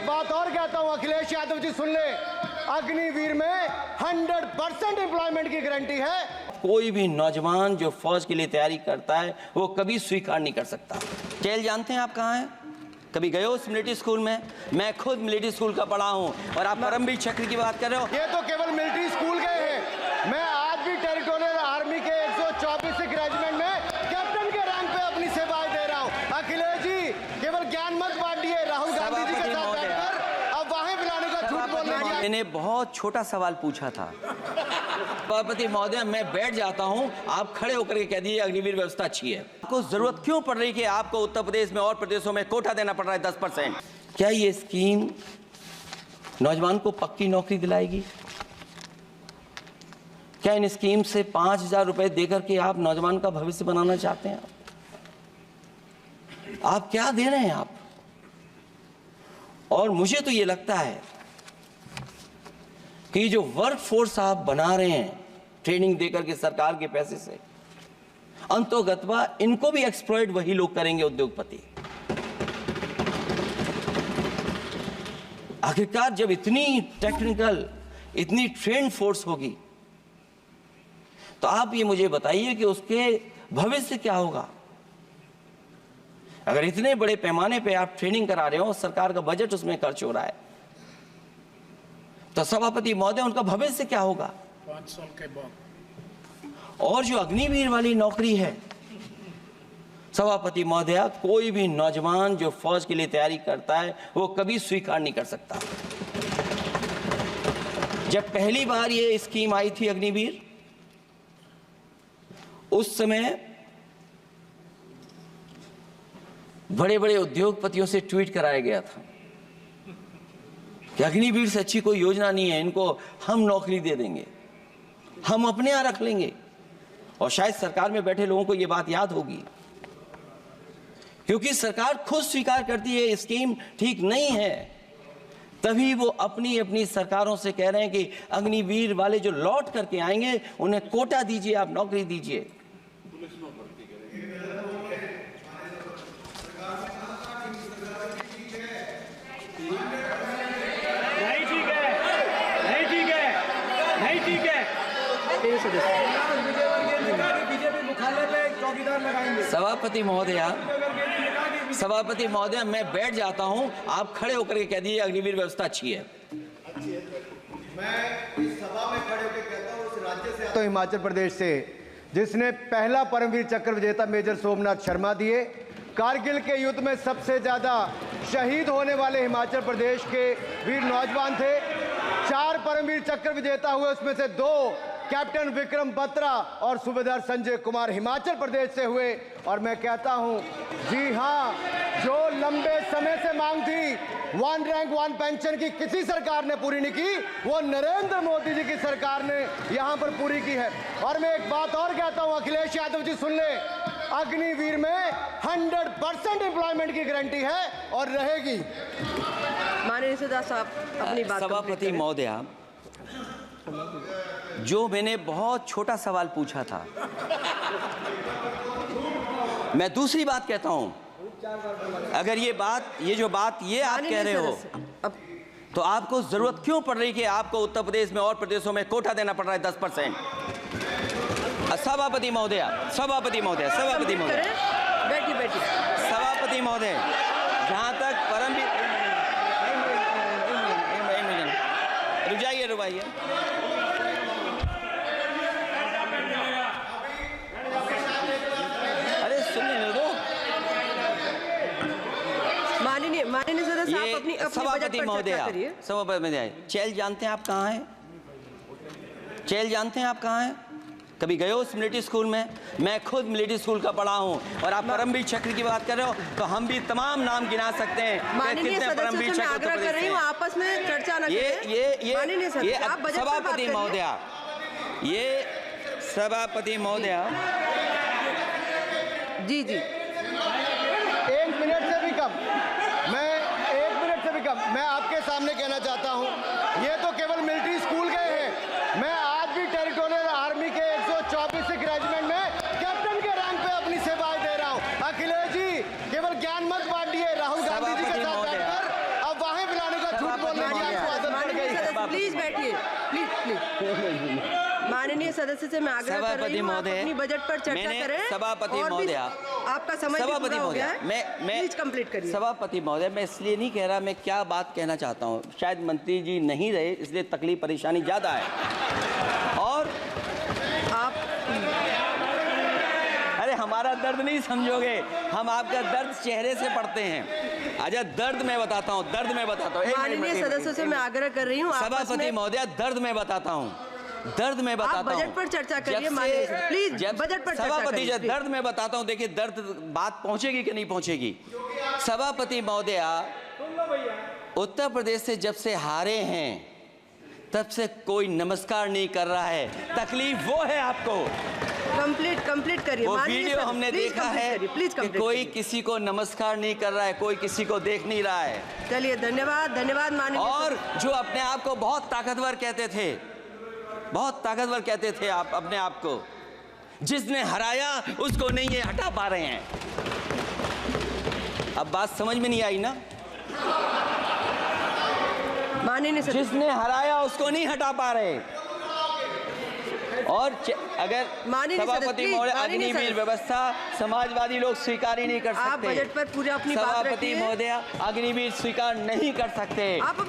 एक बात और कहता हूं, अखिलेश यादव जी सुन ले, अग्निवीर में 100% एम्प्लॉयमेंट की गारंटी है। कोई भी नौजवान जो फौज के लिए तैयारी करता है वो कभी स्वीकार नहीं कर सकता। जेल जानते हैं आप कहाँ हैं? कभी गए हो उस मिलिट्री स्कूल में? मैं खुद मिलिट्री स्कूल का पढ़ा हूँ और आप परमवीर चक्र की बात कर रहे हो। ये तो केवल मिलिट्री स्कूल गए हैं, मैं आज भी टेरिटोरियल आर्मी के 124 रेजिमेंट में कैप्टन के रैंक पे अपनी सेवाएं दे रहा हूँ। अखिलेश जी केवल ज्ञान मत बांटिए, राहुल गांधी जी के साथ बैठकर अब वाहे बुलाने का झूठ बोलने की। मैंने बहुत छोटा सवाल पूछा था। सभापति महोदय, मैं बैठ जाता हूं, आप खड़े होकर के कह दीजिए अग्निवीर व्यवस्था अच्छी है। आपको जरूरत क्यों पड़ रही कि आपको उत्तर प्रदेश में और प्रदेशों में कोटा देना पड़ रहा है 10%? क्या ये स्कीम नौजवान को पक्की नौकरी दिलाएगी? क्या इन स्कीम से 5,000 रुपए देकर के आप नौजवान का भविष्य बनाना चाहते हैं? आप क्या दे रहे हैं आप? और मुझे तो ये लगता है कि जो वर्क फोर्स आप बना रहे हैं ट्रेनिंग देकर के सरकार के पैसे से, अंतोगत्वा इनको भी एक्सप्लॉइट वही लोग करेंगे, उद्योगपति। आखिरकार जब इतनी टेक्निकल, इतनी ट्रेन फोर्स होगी तो आप ये मुझे बताइए कि उसके भविष्य क्या होगा। अगर इतने बड़े पैमाने पे आप ट्रेनिंग करा रहे हो, सरकार का बजट उसमें खर्च हो रहा है, तो सभापति महोदय उनका भविष्य क्या होगा? 5 साल के बाद। और जो अग्निवीर वाली नौकरी है, सभापति महोदय, कोई भी नौजवान जो फौज के लिए तैयारी करता है वो कभी स्वीकार नहीं कर सकता। जब पहली बार ये स्कीम आई थी अग्निवीर, उस समय बड़े बड़े उद्योगपतियों से ट्वीट कराया गया था कि अग्निवीर से अच्छी कोई योजना नहीं है, इनको हम नौकरी दे देंगे, हम अपने यहां रख लेंगे। और शायद सरकार में बैठे लोगों को यह बात याद होगी, क्योंकि सरकार खुद स्वीकार करती है स्कीम ठीक नहीं है, तभी वो अपनी अपनी सरकारों से कह रहे हैं कि अग्निवीर वाले जो लौट करके आएंगे उन्हें कोटा दीजिए, आप नौकरी दीजिए। सभापति महोदय, मैं बैठ जाता हूं, आप खड़े होकर के कह दीजिए अग्निवीर व्यवस्था अच्छी है। मैं इस सभा में खड़े होकर कहता हूं, उस राज्य से तो हिमाचल प्रदेश से जिसने पहला परमवीर चक्र विजेता मेजर सोमनाथ शर्मा दिए, कारगिल के युद्ध में सबसे ज्यादा शहीद होने वाले हिमाचल प्रदेश के वीर नौजवान थे। 4 परमवीर चक्र विजेता हुए, उसमें से 2 कैप्टन विक्रम बत्रा और सूबेदार संजय कुमार हिमाचल प्रदेश से हुए। और मैं कहता हूं, जी हां, जो लंबे समय से मांग थी 1 रैंक 1 पेंशन की किसी सरकार ने पूरी नहीं की, वो नरेंद्र मोदी जी की सरकार ने यहां पर पूरी की है। और मैं एक बात और कहता हूं, अखिलेश यादव जी सुन ले, अग्निवीर में 100% एम्प्लॉयमेंट की गारंटी है और रहेगी। माननीय सदस्य साहब अपनी बात। सभापति महोदय, जो मैंने बहुत छोटा सवाल पूछा था, मैं दूसरी बात कहता हूं। अगर ये जो बात आप कह रहे हो, तो आपको जरूरत क्यों पड़ रही कि आपको उत्तर प्रदेश में और प्रदेशों में कोटा देना पड़ रहा है 10%? सभापति महोदय, सभापति महोदय, सभापति महोदय, सभापति महोदय, जहां तक परमवीर, रुजाइए अरे सुनने दो। माननीय सदस्य आप अपनी सभापति महोदय, सभापति महोदय, चेल जानते हैं आप कहाँ हैं? चेल जानते हैं आप कहाँ हैं? कभी गए हो उस मिलिट्री स्कूल में? मैं खुद मिलिट्री स्कूल का पढ़ा हूँ और आप परमवीर चक्र की बात कर रहे हो, तो हम भी तमाम नाम गिना सकते हैं। माननीय सदस्य से मैं आग्रह कर रही हूँ, आपस में चर्चा न करें। सभापति महोदय, ये सभापति महोदय, जी 1 मिनट से भी कम, मैं आपके सामने कहना चाहता हूं, ये तो केवल मिलिट्री स्कूल गए हैं, मैं आज भी टेरिटोरियल आर्मी के 124 रेजिमेंट में कैप्टन के रैंक पे अपनी सेवाएं दे रहा हूं। अखिलेश जी केवल ज्ञान मत बांटिए, राहुल गांधी जी के साथ बैठकर अब वाहे बुलाने प्लीज बैठिए, प्लीज प्लीज। माननीय सदस्य से मैं आग्रह कर रही हूँ आप अपनी बजट पर चर्चा करें। सभापति महोदय, आपका समय भी पूरा हो गया है, मैं प्लीज कंप्लीट करिए। सभापति महोदय, मैं इसलिए नहीं कह रहा, मैं क्या बात कहना चाहता हूँ, शायद मंत्री जी नहीं रहे इसलिए तकलीफ परेशानी ज्यादा है। और आप अरे हमारा दर्द नहीं समझोगे, हम आपका दर्द चेहरे से पढ़ते हैं। अच्छा दर्द मैं बताता हूँ, दर्द मैं बताता हूँ। माननीय सदस्यों से मैं आग्रह कर रही हूँ सभापति महोदय, दर्द मैं बताता हूँ, दर्द में बताता हूँ। बजट पर चर्चा करिए माननीय, प्लीज बजट पर चर्चा सभापति करिए। दर्द में बताता हूँ, देखिए दर्द बात पहुंचेगी कि नहीं पहुंचेगी। सभापति महोदय, उत्तर प्रदेश से जब से हारे हैं तब से कोई नमस्कार नहीं कर रहा है, तकलीफ वो है आपको। कंप्लीट करिए। वो वीडियो हमने देखा है कि कोई किसी को नमस्कार नहीं कर रहा है, कोई किसी को देख नहीं रहा है। चलिए धन्यवाद माननीय। और जो अपने आप को बहुत ताकतवर कहते थे, बहुत ताकतवर कहते थे आप अपने आप को, जिसने हराया उसको नहीं ये हटा पा रहे हैं। अब बात समझ में नहीं आई ना? माननीय जिसने हराया उसको नहीं हटा पा रहे। और अगर सभापति महोदय, अग्निवीर व्यवस्था समाजवादी लोग स्वीकार ही नहीं कर सकते। आप बजट पर पूरे अपनी बात सभापति रखिए। महोदय, अग्निवीर स्वीकार नहीं कर सकते।